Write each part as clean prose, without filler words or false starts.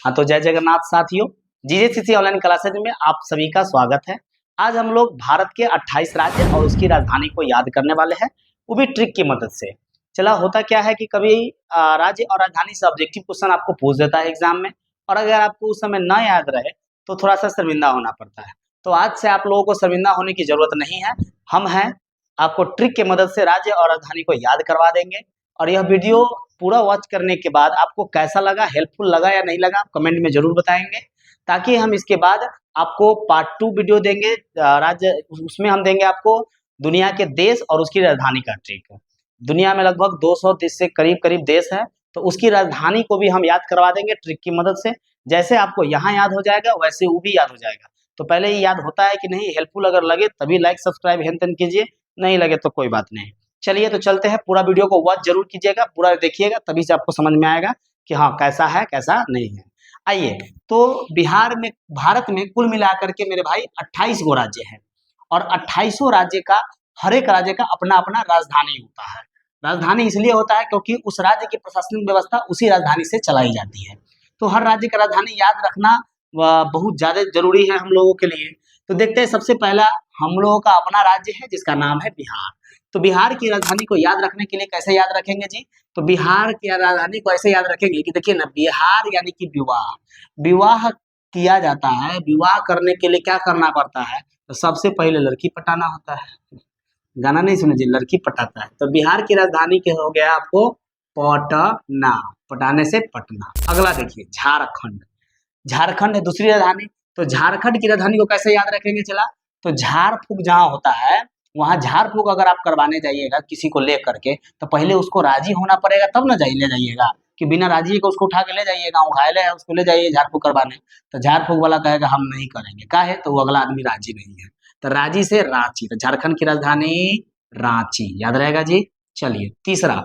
हाँ तो जय जगन्नाथ साथियों, जीजेसीसी ऑनलाइन क्लासेज में आप सभी का स्वागत है। आज हम लोग भारत के 28 राज्य और उसकी राजधानी को याद करने वाले हैं, वो भी ट्रिक की मदद से। चला होता क्या है कि कभी राज्य और राजधानी से ऑब्जेक्टिव क्वेश्चन आपको पूछ देता है एग्जाम में, और अगर आपको उस समय ना याद रहे तो थोड़ा सा शर्मिंदा होना पड़ता है। तो आज से आप लोगों को शर्मिंदा होने की जरूरत नहीं है, हम हैं आपको ट्रिक की मदद से राज्य और राजधानी को याद करवा देंगे। और यह वीडियो पूरा वॉच करने के बाद आपको कैसा लगा, हेल्पफुल लगा या नहीं लगा, कमेंट में जरूर बताएंगे, ताकि हम इसके बाद आपको पार्ट 2 वीडियो देंगे राज्य, उसमें हम देंगे आपको दुनिया के देश और उसकी राजधानी का ट्रिक। दुनिया में लगभग 200 देश से करीब करीब देश है, तो उसकी राजधानी को भी हम याद करवा देंगे ट्रिक की मदद से। जैसे आपको यहाँ याद हो जाएगा वैसे वो भी याद हो जाएगा। तो पहले ये याद होता है कि नहीं, हेल्पफुल अगर लगे तभी लाइक सब्सक्राइब हेन तेन कीजिए, नहीं लगे तो कोई बात नहीं। चलिए तो चलते हैं, पूरा वीडियो को वॉच जरूर कीजिएगा, पूरा देखिएगा, तभी से आपको समझ में आएगा कि हाँ कैसा है कैसा नहीं है। आइए, तो बिहार में, भारत में कुल मिलाकर के मेरे भाई 28 गो राज्य हैं, और 28 राज्य का, हर एक राज्य का अपना अपना राजधानी होता है। राजधानी इसलिए होता है क्योंकि उस राज्य की प्रशासनिक व्यवस्था उसी राजधानी से चलाई जाती है। तो हर राज्य का राजधानी याद रखना बहुत ज्यादा जरूरी है हम लोगों के लिए। तो देखते हैं, सबसे पहला हम लोगों का अपना राज्य है जिसका नाम है बिहार। तो बिहार की राजधानी को याद रखने के लिए कैसे याद रखेंगे जी? तो बिहार की राजधानी को ऐसे याद रखेंगे कि देखिए ना, बिहार यानी कि विवाह, विवाह किया जाता है। विवाह करने के लिए क्या करना पड़ता है? तो सबसे पहले लड़की पटाना होता है। गाना नहीं सुने जी, लड़की पटाता है। तो बिहार की राजधानी के हो गया आपको पटना, पटाने से पटना। अगला देखिए झारखंड, झारखंड है दूसरी राजधानी। तो झारखंड की राजधानी को कैसे याद रखेंगे? चला, तो झाड़ फूक जहाँ होता है, वहां झाड़ फूक अगर आप करवाने जाइएगा किसी को लेकर के, तो पहले उसको राजी होना पड़ेगा, तब ना ले जाइएगा कि बिना राजी के उसको उठा के ले जाइएगा, वो घायल है उसको ले जाइए झाड़ फूक करवाने। तो झाड़ फूक वाला कहेगा हम नहीं करेंगे, का है तो वो अगला आदमी राजी नहीं है। तो राजी से रांची, तो झारखंड की राजधानी रांची, याद रहेगा जी। चलिए तीसरा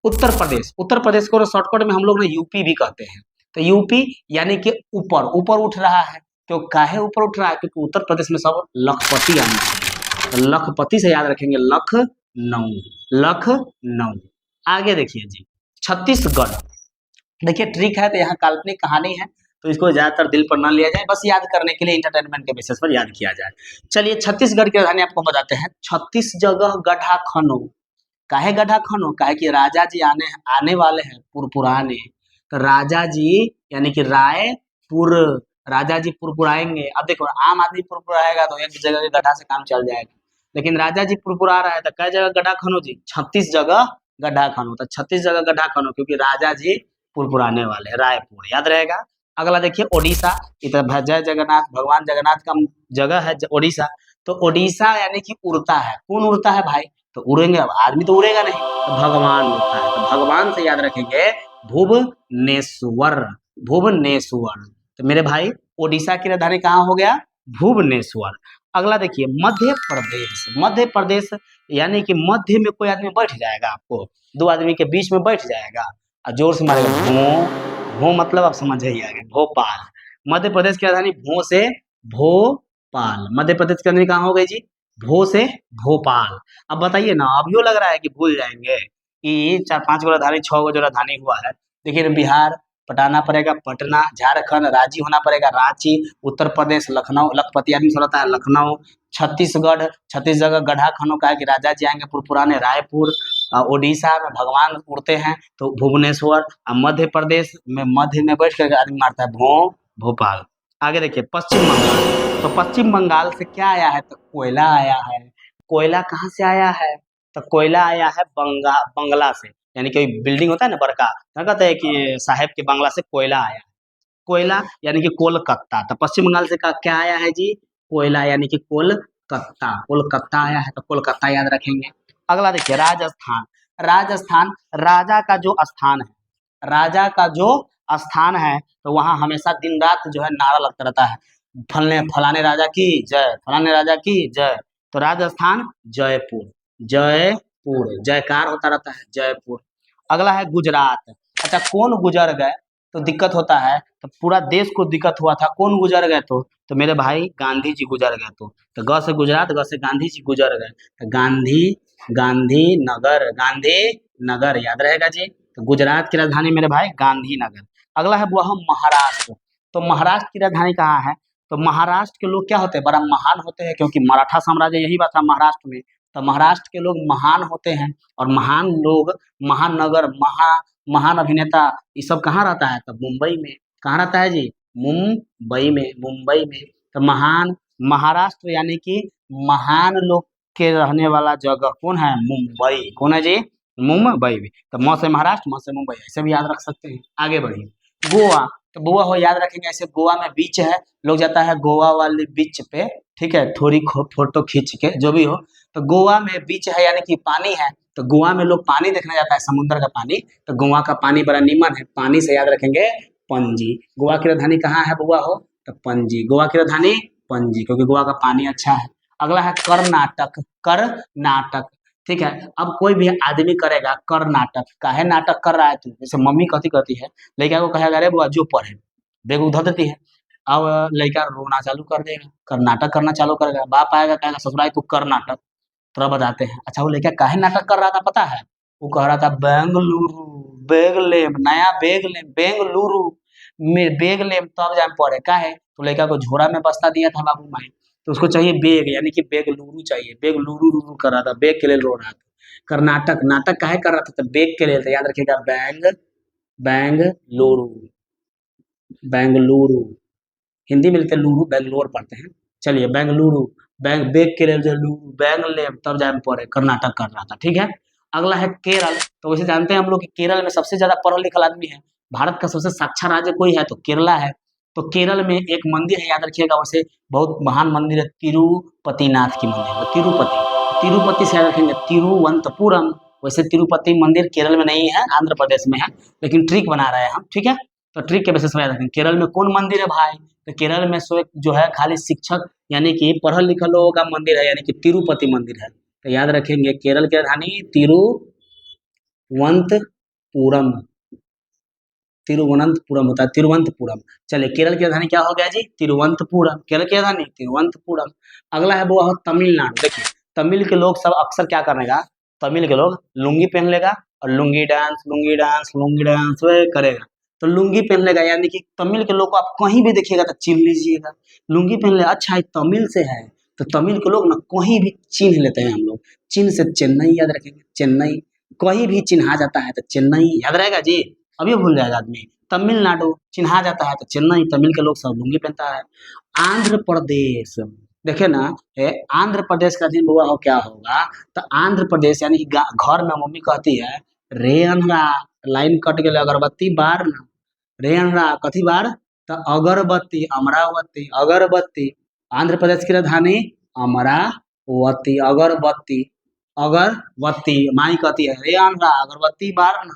उत्तर प्रदेश। उत्तर प्रदेश को शॉर्टकट में हम लोग ने यूपी भी कहते हैं। तो यूपी यानी कि ऊपर, ऊपर उठ रहा है। तो काहे ऊपर उठ रहा है? क्योंकि उत्तर प्रदेश में सब लखपति आने वाले हैं। तो लखपति से याद रखेंगे लखनऊ, लखनऊ। आगे देखिए जी छत्तीसगढ़। देखिए ट्रिक है, तो यहाँ काल्पनिक कहानी है, तो इसको ज्यादातर दिल पर ना लिया जाए, बस याद करने के लिए इंटरटेनमेंट के बेसिस पर याद किया जाए। चलिए छत्तीसगढ़ की राजधानी आपको बताते हैं। 36 जगह गड्ढा खनो। काहे गड्ढा खनो? काहे कि राजा जी आने आने वाले हैं पुरपुराने। तो राजा जी यानी कि रायपुर, राजा जी पुरपुराएंगे। अब देखो, आम आदमी पुरपुराएगा तो एक जगह के गड्ढा से काम चल जाएगा, लेकिन राजा जी पुरपुरा रहा है तो कई जगह गड्ढा खनो जी? 36 जगह गड्ढा खनो। तो 36 जगह गड्ढा खनो क्योंकि राजा जी पुरपुराने वाले हैं, रायपुर, याद रहेगा। अगला देखिए ओडिशा। इधर जय जगन्नाथ, भगवान जगन्नाथ का जगह है ओडिशा। तो ओडिशा यानी कि उड़ता है। कौन उड़ता है भाई? तो उड़ेंगे, अब आदमी तो उड़ेगा नहीं, तो भगवान उड़ता है। तो भगवान से याद रखेंगे भुवनेश्वर, भुवनेश्वर। तो मेरे भाई ओडिशा की राजधानी कहाँ हो गया? भुवनेश्वर। अगला देखिए मध्य प्रदेश। मध्य प्रदेश यानी कि मध्य में कोई आदमी बैठ जाएगा, आपको दो आदमी के बीच में बैठ जाएगा और जोर से मारेगा भो, भो मतलब आप समझ ही आएगा, भोपाल। मध्य प्रदेश की राजधानी भो से भोपाल। मध्य प्रदेश की राजधानी कहाँ हो गई जी? भो से भोपाल। अब बताइए ना, अभियो लग रहा है कि भूल जाएंगे कि 4-5 गो राजधानी, 6 गो जो राजधानी हुआ है। देखिए बिहार पटाना पड़ेगा पटना, झारखंड रांची होना पड़ेगा रांची, उत्तर प्रदेश लखनऊ, लखपति आदमी से रहता है लखनऊ। छत्तीसगढ़, 36 जगह गड्ढा खनों का है कि राजा जी आएंगे पुरपुराने, रायपुर। उड़ीसा में भगवान उड़ते हैं तो भुवनेश्वर। मध्य प्रदेश में मध्य में बैठ कर आदमी मारता है भोपाल। आगे देखिए पश्चिम बंगाल। तो पश्चिम बंगाल से क्या आया है? तो कोयला आया है। कोयला कहाँ से आया है? तो कोयला आया है बंगला से, यानी कोई बिल्डिंग होता है ना बड़का, क्या कहते हैं कि साहेब के बंगला से कोयला आया है। कोयला यानी कि कोलकाता। तो पश्चिम बंगाल से क्या आया है जी? कोयला यानी कि कोलकाता, कोलकाता आया है, तो कोलकाता याद रखेंगे। अगला देखिए राजस्थान। राजस्थान राजा का जो स्थान है, राजा का जो स्थान है, तो वहां हमेशा दिन रात जो है नारा लगता रहता है, फलने फलाने राजा की जय, फलाने राजा की जय। तो राजस्थान जयपुर, जयपुर जयकार होता रहता है, जयपुर। अगला है गुजरात। अच्छा कौन गुजर गए तो दिक्कत होता है? तो पूरा देश को दिक्कत हुआ था, कौन गुजर गए? तो मेरे भाई गांधी जी गुजर गए। तो ग से गुजरात, ग से गांधी जी गुजर गए, तो गांधी, गांधी नगर, गांधी नगर याद रहेगा जी। तो गुजरात की राजधानी मेरे भाई गांधीनगर। अगला है वो हम महाराष्ट्र। तो महाराष्ट्र की राजधानी कहाँ है? तो महाराष्ट्र के लोग क्या होते हैं, बड़ा महान होते हैं, क्योंकि मराठा साम्राज्य यही बात था महाराष्ट्र में। तो महाराष्ट्र के लोग महान होते हैं, और महान लोग, महान नगर, महान अभिनेता, ये सब कहाँ रहता है? तो मुंबई में। कहाँ रहता है जी? मुंबई में, मुंबई में। तो महान महाराष्ट्र यानी कि महान लोग के रहने वाला जगह कौन है? मुंबई। कौन है जी? मुंबई में। तो म से महाराष्ट्र, म से मुंबई, ऐसे भी याद रख सकते हैं। आगे बढ़िए। गोवा, तो गोवा हो याद रखेंगे ऐसे, गोवा में बीच है, लोग जाता है गोवा वाली बीच पे, ठीक है, थोड़ी फोटो खींच के, जो भी हो। तो गोवा में बीच है यानी कि पानी है, तो गोवा में लोग पानी देखने जाता है, समुद्र का पानी। तो गोवा का पानी बड़ा नीमन है, पानी से याद रखेंगे पणजी। गोवा की राजधानी कहाँ है बुआ हो? तो पणजी। गोवा की राजधानी पणजी, क्योंकि गोवा का पानी अच्छा है। अगला है कर्नाटक, कर्नाटक, ठीक है। अब कोई भी आदमी करेगा कर्नाटक, काहे नाटक कर रहा है तू? जैसे मम्मी कथी कहती है, लड़का को कहेगा अरे बुआ जो पढ़े, बेग उधर देती है। अब लड़का रोना चालू कर देगा, कर्नाटक करना चालू करेगा, बाप आएगा कहेगा ससुराल तू कर्नाटक। थोड़ा बताते हैं। अच्छा वो लड़का काहे नाटक कर रहा था पता है? वो कह रहा था बेंगलुरु, बेग लेम, नया बेग लेम, बेंगलुरु में बेग लेम तब जाम पड़े, काहे? तो लड़का को झोरा में बस्ता दिया था बाबू माई, तो उसको चाहिए बेग, यानी कि बेगलुरु चाहिए, बेगलुरु रुरु कर रहा था, बेग के लिए रो रहा था। कर्नाटक, नाटक काहे कर रहा था? तो बेग के लिए, तो याद रखिएगा बेंगलुरु, बेंगलुरु। हिंदी में लिखते हैं लुरु, बेंगलोर पढ़ते हैं। चलिए बेंगलुरु, बेग के लिए जो लुरु, बेंग ले तब जाए पड़े, कर्नाटक कर रहा था, ठीक है। अगला है केरल। तो वैसे जानते हैं हम लोग कि केरल में सबसे ज्यादा पढ़ा लिखा आदमी है, भारत का सबसे साक्षर राज्य कोई है तो केरला है। तो केरल में एक मंदिर है, याद रखिएगा, वैसे बहुत महान मंदिर है, तिरुपतिनाथ की मंदिर, तो तिरुपति, तिरुपति से याद रखेंगे तिरुवंतपुरम। वैसे तिरुपति मंदिर केरल में नहीं है, आंध्र प्रदेश में है, लेकिन ट्रिक बना रहे हैं हम, ठीक है। तो ट्रिक के बेसिस में याद रखेंगे केरल में कौन मंदिर है भाई? तो केरल में सो एक जो है खाली शिक्षक यानी कि पढ़ल लिखल लोगों का मंदिर है, यानी कि तिरुपति मंदिर है। तो याद रखेंगे केरल की राजधानी तिरुवंतपुरम, तिरुवनंतपुरम होता है, तिरुवंतपुरम। चलिए केरल की राजधानी क्या हो गया जी? तिरुवंतपुरम, केरल की राजधानी तिरुवंतपुरम। अगला है वो तमिलनाडु। देखिए तमिल के लोग सब अक्सर क्या करेगा, तमिल के लोग लुंगी पहन लेगा और lungi dance, lungi dance, lungi dance वे करेगा। तो लुंगी पहन लेगा, यानी कि तमिल के लोग को आप कहीं भी देखिएगा तो चिन्ह लीजिएगा, लुंगी पहन ले, अच्छा ये तमिल से है। तो तमिल के लोग ना कहीं भी चिन्ह लेते हैं हम लोग, चिन्ह से चेन्नई याद रखेंगे, चेन्नई, कहीं भी चिन्हा जाता है तो चेन्नई याद रहेगा जी, अभी भूल जाएगा आदमी। तमिलनाडु चिन्हा जाता है तो चेन्नई, तमिल के लोग सब लुंगी पहनता है। आंध्र प्रदेश, देखे ना, आंध्र प्रदेश का दिन हुआ हो क्या होगा? तो आंध्र प्रदेश यानी कि घर में मम्मी कहती है रे अनरा, लाइन कट गए, अगरबत्ती बार ना, रे अनरा कथी बार? तो अगरबत्ती, अमरावती, अगरबत्ती। आंध्र प्रदेश की राजधानी अमरावती, अगरबत्ती, अगरबत्ती। माई कहती है रे अनरा अगरबत्ती बार ना,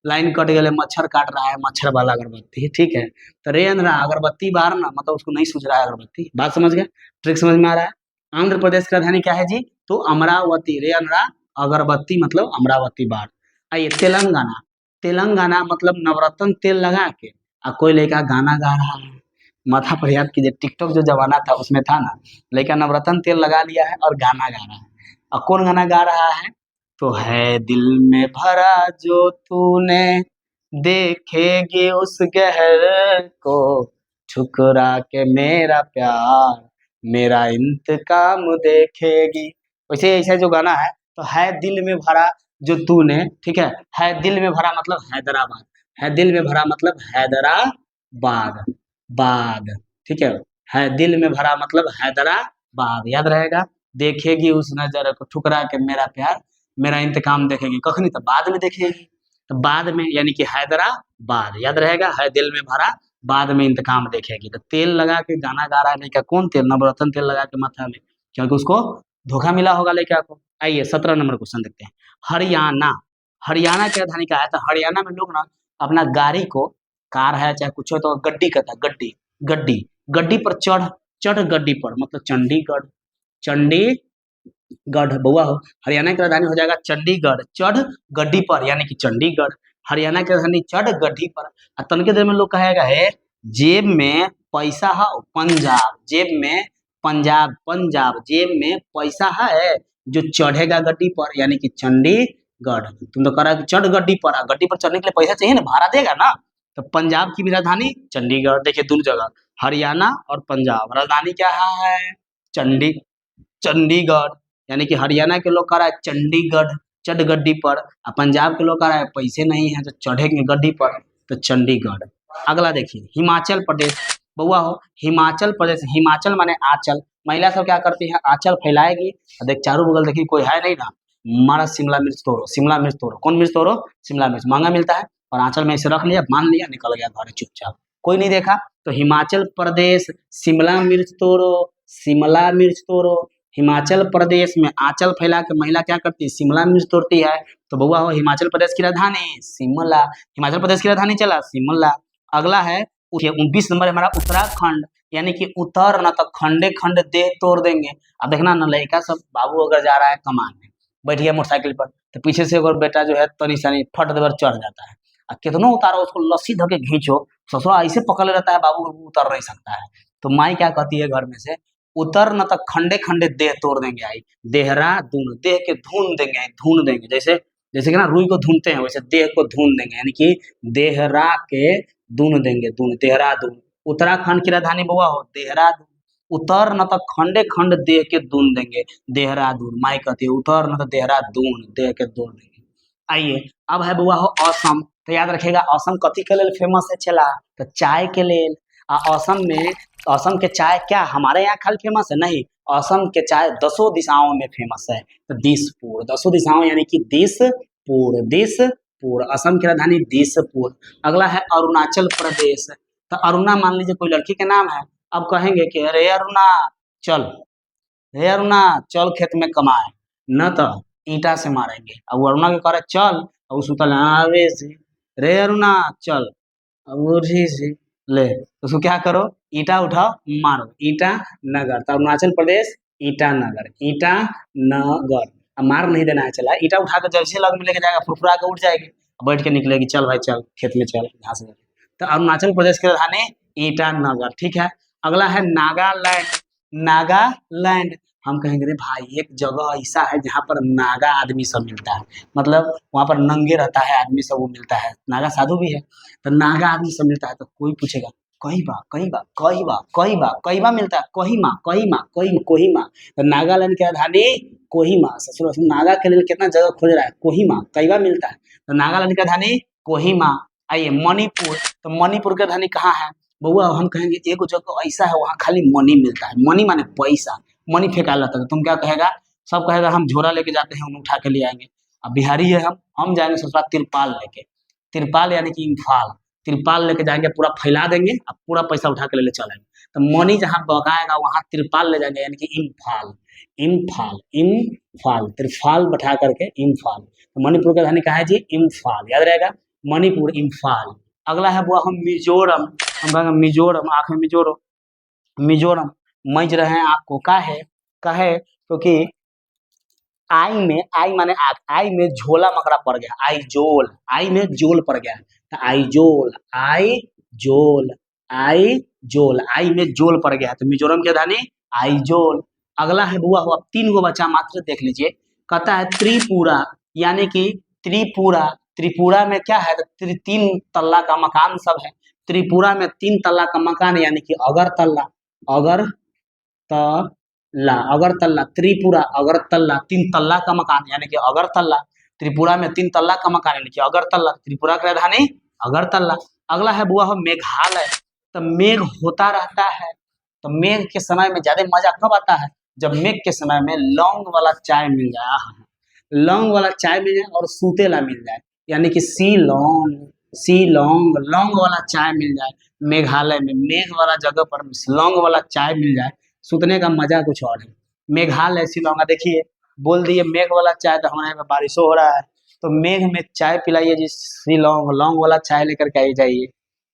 लाइन कट गए, मच्छर काट रहा है, मच्छर वाला अगरबत्ती, ठीक है। तो रे अंधरा अगरबत्ती बार ना, मतलब उसको नहीं सूझ रहा है अगरबत्ती, बात समझ गए, ट्रिक समझ में आ रहा है। आंध्र प्रदेश की राजधानी क्या है जी? तो अमरावती, रे अंधरा अगरबत्ती मतलब अमरावती बार। आइए तेलंगाना, तेलंगाना मतलब नवरत्न तेल लगा के, कोई लड़का गाना गा रहा है, माथा पर याद कीजिए, टिकटॉक जो जमाना था उसमें था ना, लड़का नवरत्न तेल लगा लिया है और गाना गा रहा है। और कौन गाना गा रहा है? तो है दिल में भरा जो तूने, देखेगी उस गहर को, ठुकरा के मेरा प्यार, मेरा इंतकाम देखेगी। वैसे ऐसा जो गाना है, तो है दिल में भरा जो तूने, ठीक है दिल में भरा मतलब हैदराबाद, है दिल में भरा मतलब हैदराबाद, बाद, ठीक है दिल में भरा मतलब हैदराबाद, याद रहेगा। देखेगी उस नजर को, ठुकरा के मेरा प्यार, मेरा इंतकाम देखेगी, कखनी तो बाद में देखेगी, तो बाद में यानी कि हैदराबाद, याद रहेगा, है दिल में भरा, बाद में इंतकाम देखेगी। तो तेल लगा के गाना गा रहा है लड़का, कौन तेल? नवरत्न तेल लगा के माथा में, क्योंकि उसको धोखा मिला होगा लड़का को। आइए 17 नंबर क्वेश्चन देखते हैं। हरियाणा, हरियाणा की राजधानी क्या है? तो हरियाणा में लोग ना अपना गाड़ी को, कार है चाहे कुछ हो, तो गड्डी कहता है, गड्डी, गड्डी, गड्डी पर चढ़, चढ़ गड्डी पर मतलब चंडीगढ़, चंडीगढ़ बउआ हो। हरियाणा की राजधानी हो जाएगा चंडीगढ़, चढ़ गड्डी पर यानी कि चंडीगढ़, हरियाणा की राजधानी चढ़ गड्डी पर। तनके देर में लोग कहेगा है जेब में पैसा है पंजाब, जेब में पंजाब, पंजाब जेब में पैसा है जो चढ़ेगा गड्डी पर यानी कि चंडीगढ़। तुम तो कह रहा है कि चढ़ गड्डी पर, गड्डी पर चढ़ने के लिए पैसा चाहिए ना, भाड़ा देगा ना, तो पंजाब की भी राजधानी चंडीगढ़। देखिए दोनों जगह हरियाणा और पंजाब, राजधानी क्या है? चंडी चंडीगढ़। यानी कि हरियाणा के लोग कह रहा है चंडीगढ़ चढ़ गड्डी पर, और पंजाब के लोग कह रहा है पैसे नहीं है तो चढ़ेंगे गड्डी पर, तो चंडीगढ़। अगला देखिए हिमाचल प्रदेश। बउआ हो हिमाचल प्रदेश, हिमाचल माने आंचल। महिला सब क्या करती है? आंचल फैलाएगी, और देख चारों बगल देखिए कोई है नहीं ना, मारा शिमला मिर्च तोड़ो, शिमला मिर्च तोड़ो। कौन मिर्च तोड़ो? शिमला मिर्च। महंगा मिलता है, और आंचल में इसे रख लिया, मान लिया, निकल गया घर चुपचाप, कोई नहीं देखा। तो हिमाचल प्रदेश शिमला मिर्च तोड़ो, शिमला मिर्च तोड़ो। हिमाचल प्रदेश में आंचल फैला के महिला क्या करती है? शिमला मिर्च तोड़ती है। तो बउआ हो हिमाचल प्रदेश की राजधानी शिमला। हिमाचल प्रदेश की राजधानी चला शिमला। अगला है 29 नंबर हमारा उत्तराखंड, यानी कि उत्तर न तो खंडे खंड देह तोड़ देंगे। अब देखना न लड़का सब बाबू अगर जा रहा है कमाने, बैठ गया मोटरसाइकिल पर, तो पीछे से अगर बेटा जो है तनी सनी फट देवर चढ़ जाता है, और कितनों उतारो उसको लस्सी धो के खींचो, ससुरा ऐसे पकड़ रहता है बाबू उतर नहीं सकता है। तो माई क्या कहती है घर में से? उतर न तो खंडे खंडे देह तोड़ देंगे आई, देहरादून, देह के धुन देंगे आई, धुन देंगे। जैसे जैसे कि ना रुई को धुनते हैं, वैसे देह को धुन देंगे, यानी कि देहरा के दून देंगे, दून, देहरादून। उत्तराखंड की राजधानी बउआ हो देहरादून। उतर न तो खंडे खंड देह के दून देंगे, देहरादून। माई कहती है उतर न तो देहरादून, देह के दून देंगे। आइए अब है बउआ हो असम। तो याद रखिएगा असम कथी के लिए फेमस है चला? तो चाय के लिए। असम में, असम के चाय क्या हमारे यहाँ खाली फेमस है? नहीं, असम के चाय 10 दिशाओं में फेमस है। तो दिसपुर, 10 दिशाओं यानी कि दिसपुर, दिसपुर। असम की राजधानी दिसपुर। अगला है अरुणाचल प्रदेश। तो अरुणा मान लीजिए कोई लड़की के नाम है, अब कहेंगे कि अरे अरुणा चल, हे अरुणा चल खेत में कमाए, न तो ईटा से मारेंगे। अब वो अरुणा के कह रहे चल, अब सुतल आवे से, रे अरुणा चल, अब उठी से ले, तो उसको क्या करो? ईटा उठाओ मारो, ईटा नगर। तो अरुणाचल प्रदेश ईटानगर, ईटानगर। अब मार नहीं देना है, चला ईटा उठा कर जैसे लग में लेके जाएगा फुरफुरा के उठ जाएगी, बैठ के निकलेगी, चल भाई चल खेत में चल घास में। तो अरुणाचल प्रदेश की राजधानी ईटानगर। ठीक है। अगला है नागालैंड। नागालैंड हम कहेंगे रे भाई एक जगह ऐसा है जहाँ पर नागा आदमी सब मिलता है, मतलब वहाँ पर नंगे रहता है आदमी सब, वो मिलता है, नागा साधु भी है, तो नागा आदमी सब मिलता है। तो कोई पूछेगा कहीबा कहीबा कहीबा कहीबा कहीबा मिलता है, कोहिमा कोहिमा कोहिमा। तो नागालैंड की राजधानी कोहिमा। ससुर नागा के लिए कितना जगह खोज रहा है, कोहिमा कहीबा मिलता है, तो नागालैंड की राजधानी कोहिमा। आइए मणिपुर। तो मणिपुर की राजधानी कहाँ है बउआ? हम कहेंगे एक जगह ऐसा है वहाँ खाली मनी मिलता है, मनी माने पैसा, मनी फेंका जाता है। तुम क्या कहेगा? सब कहेगा हम झोरा लेके जाते हैं, उन्हें उठा के ले आएंगे। अब बिहारी है हम जाएंगे ससुराल तिरपाल लेके, तिरपाल यानी कि इम्फाल, तिरपाल लेके जाएंगे, पूरा फैला देंगे, अब पूरा पैसा उठा के ले चलेंगे। तो मनी जहाँ बगाएगा वहां तिरपाल ले जाएंगे, यानी कि इम्फाल, इम्फाल, इम्फाल, तिरपाल बैठा करके इम्फाल। तो मणिपुर की राजधानी कहा है जी? इम्फाल, याद रहेगा, मणिपुर इम्फाल। अगला है बुआ हम मिजोरम। हम कहेंगे मिजोरम, आँख में मिजोरम, मिजोरम मज रहे हैं आपको का है क्योंकि आई में, आई माने आग, आई में झोला मकड़ा पड़ गया, आई जोल, आई में जोल पड़ गया, तो आई जोल, आई जोल, आई जोल, आई में जोल पड़ गया, तो मिजोरम की राजधानी आई जोल। अगला है बुआ हुआ 3 गो बचा मात्र, देख लीजिए, कहता है त्रिपुरा, यानी कि त्रिपुरा। त्रिपुरा में क्या है? तो 3 तल्ला का मकान सब है। त्रिपुरा में 3 तल्ला का मकान है, यानी कि अगरतला, अगरतला, अगरतला, त्रिपुरा अगरतला, 3 तल्ला का मकान यानी कि अगरतला। त्रिपुरा में 3 तल्ला का मकान यानी कि अगरतला, त्रिपुरा की राजधानी अगरतला। अगला है बुआ हो मेघालय। तो मेघ होता रहता है, तो मेघ के समय में ज्यादा मजा कब आता है? जब मेघ के समय में लौंग वाला चाय मिल जाए, लौंग वाला चाय मिल जाए और सूतेला मिल जाए, यानी कि सीलोंग, सीलोंग, लौंग वाला चाय मिल जाए। मेघालय में मेघ वाला जगह पर लौंग वाला चाय मिल जाए, सूतने का मजा कुछ और है। मेघालय शिलोंग, देखिए बोल दिए मेघ वाला चाय, तो हमारे यहाँ पे बारिशों हो रहा है, तो मेघ में चाय पिलाइए जी, शिलोंग, लौंग वाला चाय लेकर के आई जाइए,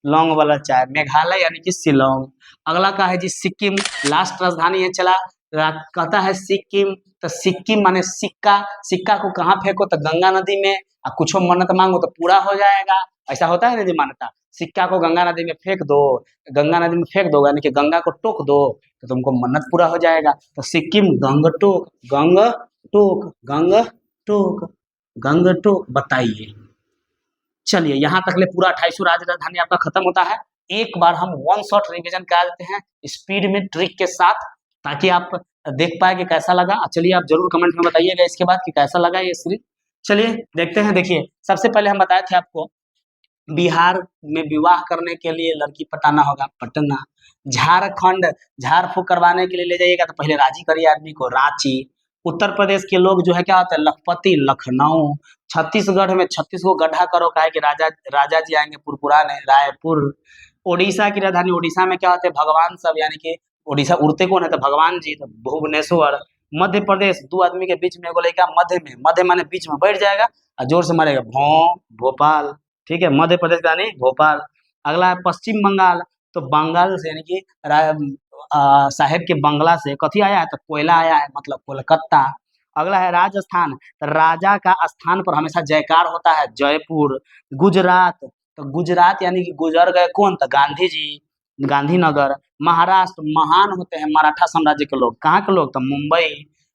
लौंग वाला चाय, मेघालय यानी कि शिलोंग। अगला का है जी सिक्किम, लास्ट राजधानी है चला, कहता है सिक्किम। तो सिक्किम माने सिक्का, सिक्का को कहाँ फेंको? तो गंगा नदी में, और कुछ मन्नत मांगो तो पूरा हो जाएगा, ऐसा होता है ना जी मान्यता। सिक्का को गंगा नदी में फेंक दो, गंगा नदी में फेंक दो यानी कि गंगा को टोक दो, तो तुमको मन्नत पूरा हो जाएगा। तो सिक्किम गंगटोक, गंगटोक, गंगटोक, गंगटोक। बताइए चलिए यहाँ तक ले पूरा 28 राज्य राजधानी आपका खत्म होता है। एक बार हम वन शॉट रिवीजन करा देते हैं स्पीड में ट्रिक के साथ, ताकि आप देख पाए कि कैसा लगा। चलिए आप जरूर कमेंट में बताइएगा इसके बाद कि कैसा लगा ये सीरीज। चलिए देखते हैं। देखिए सबसे पहले हम बताए थे आपको बिहार में विवाह करने के लिए लड़की पटाना होगा पटना। झारखंड झाड़ फूक करवाने के लिए ले जाइएगा तो पहले राजी करिए आदमी को, रांची। उत्तर प्रदेश के लोग जो है क्या होता है, लखपति, लखनऊ। छत्तीसगढ़ में 36 को गड्ढा करो, काहे कि राजा राजा जी आएंगे पुरपुराने, रायपुर। ओडिशा की राजधानी, ओडिशा में क्या होते हैं, भगवान सब, यानी कि ओडिशा उड़ते कौन है तो भगवान जी, तो भुवनेश्वर। मध्य प्रदेश, दो आदमी के बीच में एगो लड़का मध्य में, मध्य माने बीच में बैठ जाएगा और जोर से मारेगा, भोपाल। ठीक है, मध्य प्रदेश का नहीं, भोपाल। अगला है पश्चिम बंगाल, तो बंगाल से यानी कि साहेब के बंगला से कथी आया है तो कोयला आया है, मतलब कोलकाता। अगला है राजस्थान, तो राजा का स्थान पर हमेशा जयकार होता है, जयपुर। गुजरात, तो गुजरात यानी कि गुजर गए कौन, तो गांधी जी, गांधीनगर। महाराष्ट्र, महान होते हैं मराठा साम्राज्य के लोग, कहाँ के लोग, तो मुंबई।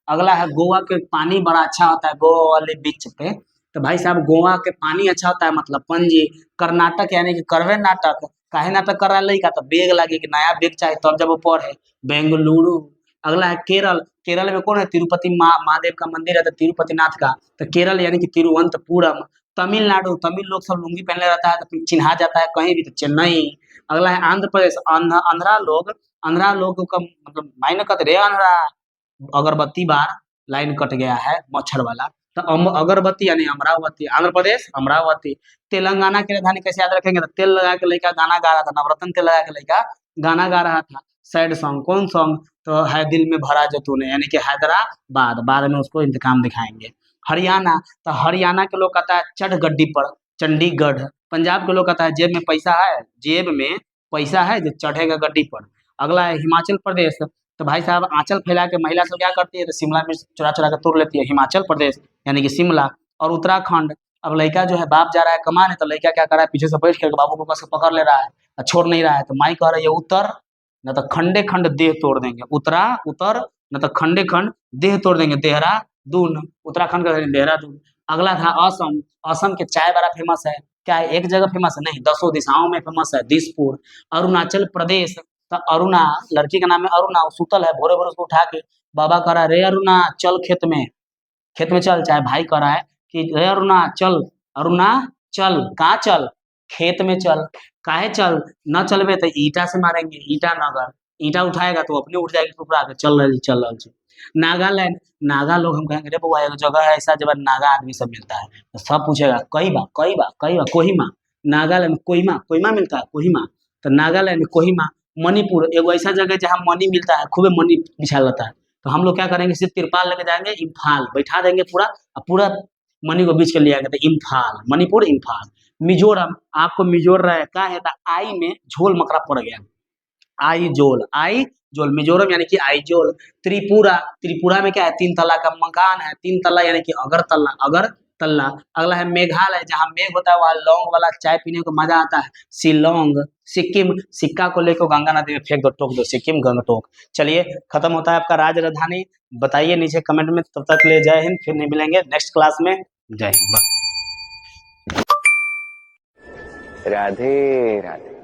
अगला है गोवा के पानी बड़ा अच्छा होता है, गोवा वाले बीच पे, तो भाई साहब गोवा के पानी अच्छा होता है, मतलब पणजी। कर्नाटक यानी कि करवे नाटक, काहे नाटक कर रहा है लड़का, तो बेग लगे कि नया बेग चाहिए तब जब वो पढ़े, बेंगलुरु। अगला है केरल, केरल में कौन है, तिरुपति महादेव का मंदिर है, तो तिरुपतिनाथ का, तो केरल यानी कि तिरुवनंतपुरम। तमिलनाडु, तमिल लोग सब लुंगी पहनले रहता है तो चिन्हा जाता है कहीं भी, तो चेन्नई। अगला है आंध्र प्रदेश, आंध्रा लोग का मतलब मायने कहते रे आंध्रा, अगरबत्ती बार, लाइन कट गया है मच्छर वाला, तो अगरबत्ती यानी अमरावती, आंध्र प्रदेश अमरावती। तेलंगाना की राजधानी कैसे याद रखेंगे, तो तेल लगा के लड़का गाना गा रहा था, नवरत्न तेल लगा के लड़का गाना गा रहा था, सैड सॉन्ग। कौन सॉन्ग, तो है दिल में भरा जो तूने, यानी कि हैदराबाद, बाद में उसको इंतकाम दिखाएंगे। हरियाणा, तो हरियाणा के लोग कहता है चढ़ गड्डी पर, चंडीगढ़। पंजाब के लोग कहता है जेब में पैसा है, जेब में पैसा है जो चढ़ेगा गड्डी पर। अगला है हिमाचल प्रदेश, तो भाई साहब आंचल फैला के महिला सब क्या करती है, तो शिमला मिर्च चुरा चुरा के तोड़ लेती है, हिमाचल प्रदेश यानी कि शिमला। और उत्तराखंड, अब लड़का जो है बाप जा रहा है कमाने, तो लड़का क्या कर रहा है, पीछे से बैठ कर बाबू को कस के पकड़ ले रहा है और छोड़ नहीं रहा है, तो माई कह रही है उतर, न तो खंडे खंड देह तोड़ देंगे, उतरा उतर, न तो खंडे खंड देह तोड़ देंगे, देहरादून, उत्तराखंड का देहरादून। अगला था असम, असम के चाय बड़ा फेमस है, क्या है एक जगह फेमस है, नहीं 10 दिशाओं में फेमस है, दिसपुर। अरुणाचल प्रदेश, तो अरुणा, लड़की का नाम है अरुणा, वो सुतल है, भोरे भोरे उसको उठा के बाबा कह रहा है रे अरुणा चल खेत में, खेत में चल, चाहे भाई कह रहा है कि रे अरुणा चल, अरुणा चल, कहाँ चल, खेत में चल। काहे चल, न चलबे तो ईटा से मारेंगे, ईटा नगर, ईटा उठाएगा तो अपने उठ जाएगी टुकड़ा के, चल रही छी। नागालैंड, नागा लोग, हम कहेंगे रे बउआ एगो जगह है ऐसा जब नागा आदमी सब मिलता है, तो सब पूछेगा कई बा कोहिमा, नागालैंड कोहिमा, कोहिमा मिलता है, कोहिमा, तो नागालैंड कोहिमा। मणिपुर, एगो ऐसा जगह है जहाँ मनी मिलता है, खूबे मनी बिछा रहता है, तो हम लोग क्या करेंगे, सिर्फ तिरपाल लेके जाएंगे, इम्फाल बैठा देंगे पूरा, और पूरा मनी को बीच के ले आएंगे, तो इम्फाल, मणिपुर इम्फाल। मिजोरम, आपको मिजोर रहा है, का है, तो आई में झोल मकरा पड़ गया, आई जोल, मिजोरम यानी कि आई जोल। त्रिपुरा, त्रिपुरा में क्या है, 3 तल्ला का मकान है, 3 तल्ला यानी कि अगरतल्ला। अगला है मेघालय, जहाँ मेघ होता है वहाँ लौंग वाला चाय पीने को मजा आता है, शिलोंग। सिक्किम, सिक्का को लेकर गंगा नदी में फेंक दो, टोक दो, सिक्किम गंगटोक। चलिए खत्म होता है आपका राज्य राजधानी। बताइए नीचे कमेंट में, तब तक ले जय हिंद, फिर नहीं मिलेंगे नेक्स्ट क्लास में, जय हिंद। राधे राधे।